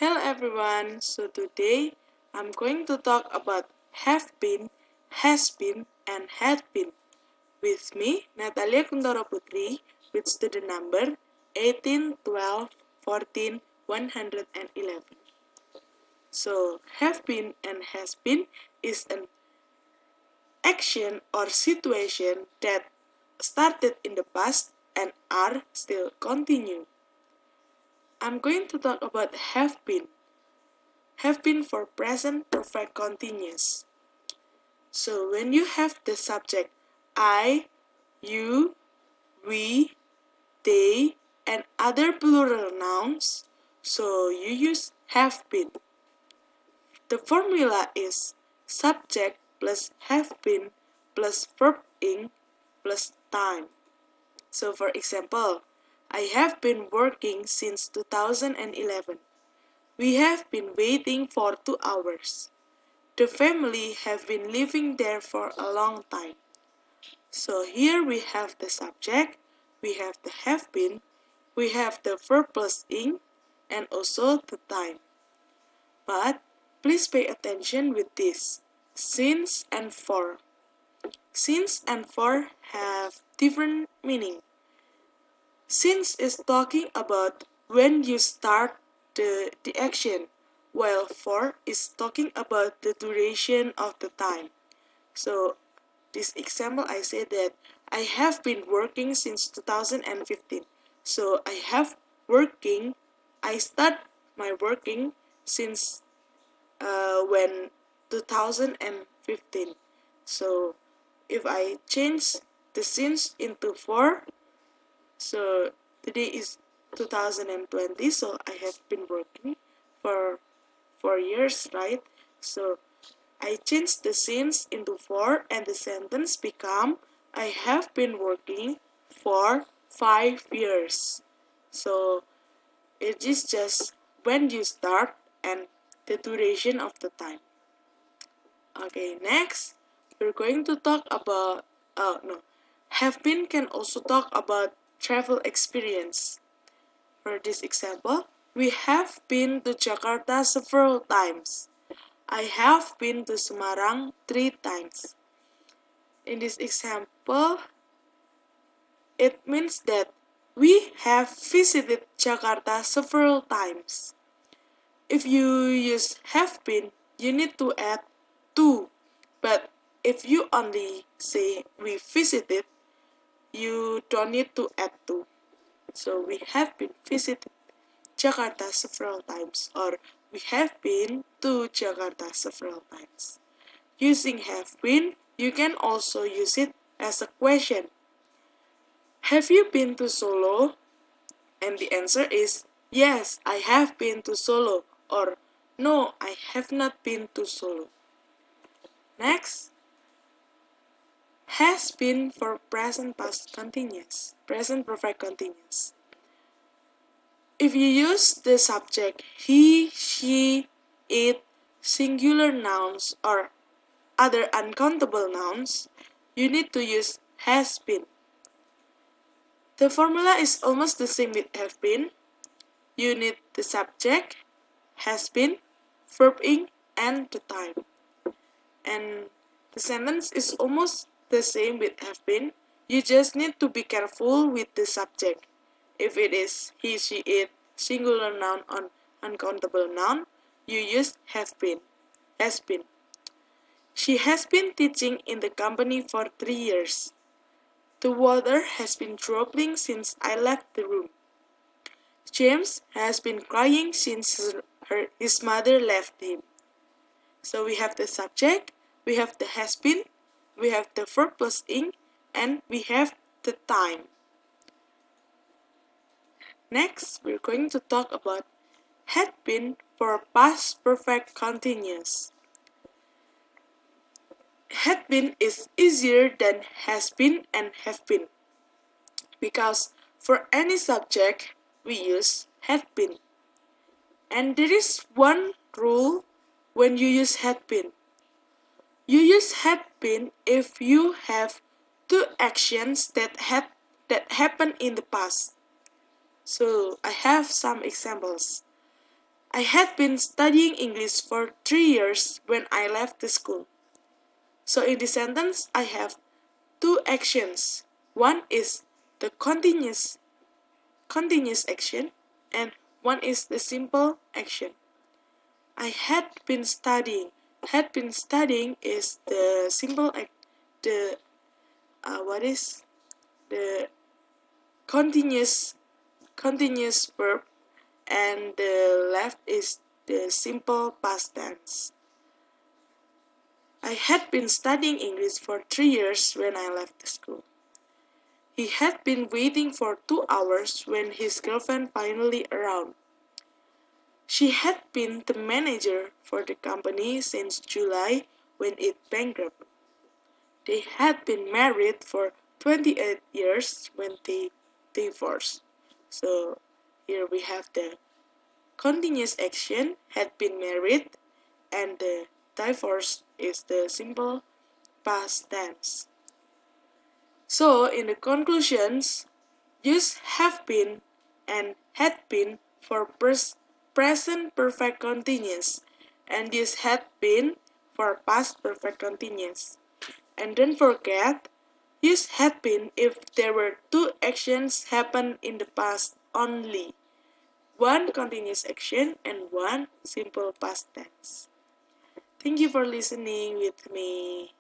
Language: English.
Hello everyone, so today I'm going to talk about have been, has been, and had been. With me, Natalia Kuntoro Putri, with student number 18, 12, 14, 111. So, have been and has been is an action or situation that started in the past and are still continue. I'm going to talk about have been. Have been for present perfect continuous. So when you have the subject I, you, we, they, and other plural nouns, so you use have been. The formula is subject plus have been plus verb ing plus time. So for example, I have been working since 2011. We have been waiting for 2 hours. The family have been living there for a long time. So here we have the subject, we have the have been, we have the verb plus ing, and also the time. But please pay attention with this. Since and for. Since and for have different meaning. Since is talking about when you start the action, while for is talking about the duration of the time. So this example I say that I have been working since 2015. So I start my working since when 2015. So if I change the since into for, so today is 2020, so I have been working for 4 years, right? So I changed the since into for and the sentence become I have been working for 5 years. So it is just when you start and the duration of the time. Okay, next we're going to talk about have been can also talk about travel experience. For this example, we have been to Jakarta several times. I have been to Semarang 3 times. In this example, it means that we have visited Jakarta several times. If you use have been, you need to add to. But if you only say we visited, you don't need to add to. So we have been visited Jakarta several times, or we have been to Jakarta several times. Using have been, you can also use it as a question. Have you been to Solo? And the answer is yes, I have been to Solo, or no, I have not been to Solo. Next, has been for present past continuous, present perfect continuous. If you use the subject he, she, it, singular nouns, or other uncountable nouns, you need to use has been. The formula is almost the same with have been. You need the subject, has been, verb ing, and the time. And the sentence is almost the same with have been. You just need to be careful with the subject. If it is he, she, it, singular noun or uncountable noun, you use have been, has been. She has been teaching in the company for 3 years. The water has been dropping since I left the room. James has been crying since his mother left him. So we have the subject, we have the has been, we have the verb plus ing, and we have the time. Next, we're going to talk about had been for past perfect continuous. Had been is easier than has been and have been, because for any subject we use had been. And there is one rule when you use had been. You use had been if you have two actions that happened in the past. So I have some examples. I had been studying English for 3 years when I left the school. So in this sentence, I have two actions. One is the continuous action, and one is the simple action. I had been studying. Had been studying is the simple act. The what is the continuous verb, and the left is the simple past tense. I had been studying English for 3 years when I left the school. He had been waiting for 2 hours when his girlfriend finally arrived. She had been the manager for the company since July when it bankrupt. They had been married for 28 years when they divorced. So here we have the continuous action, had been married, and the divorce is the simple past tense. So in the conclusions, use have been and had been for present perfect continuous, and use had been for past perfect continuous. And don't forget, use had been if there were two actions happen in the past only. One continuous action and one simple past tense. Thank you for listening with me.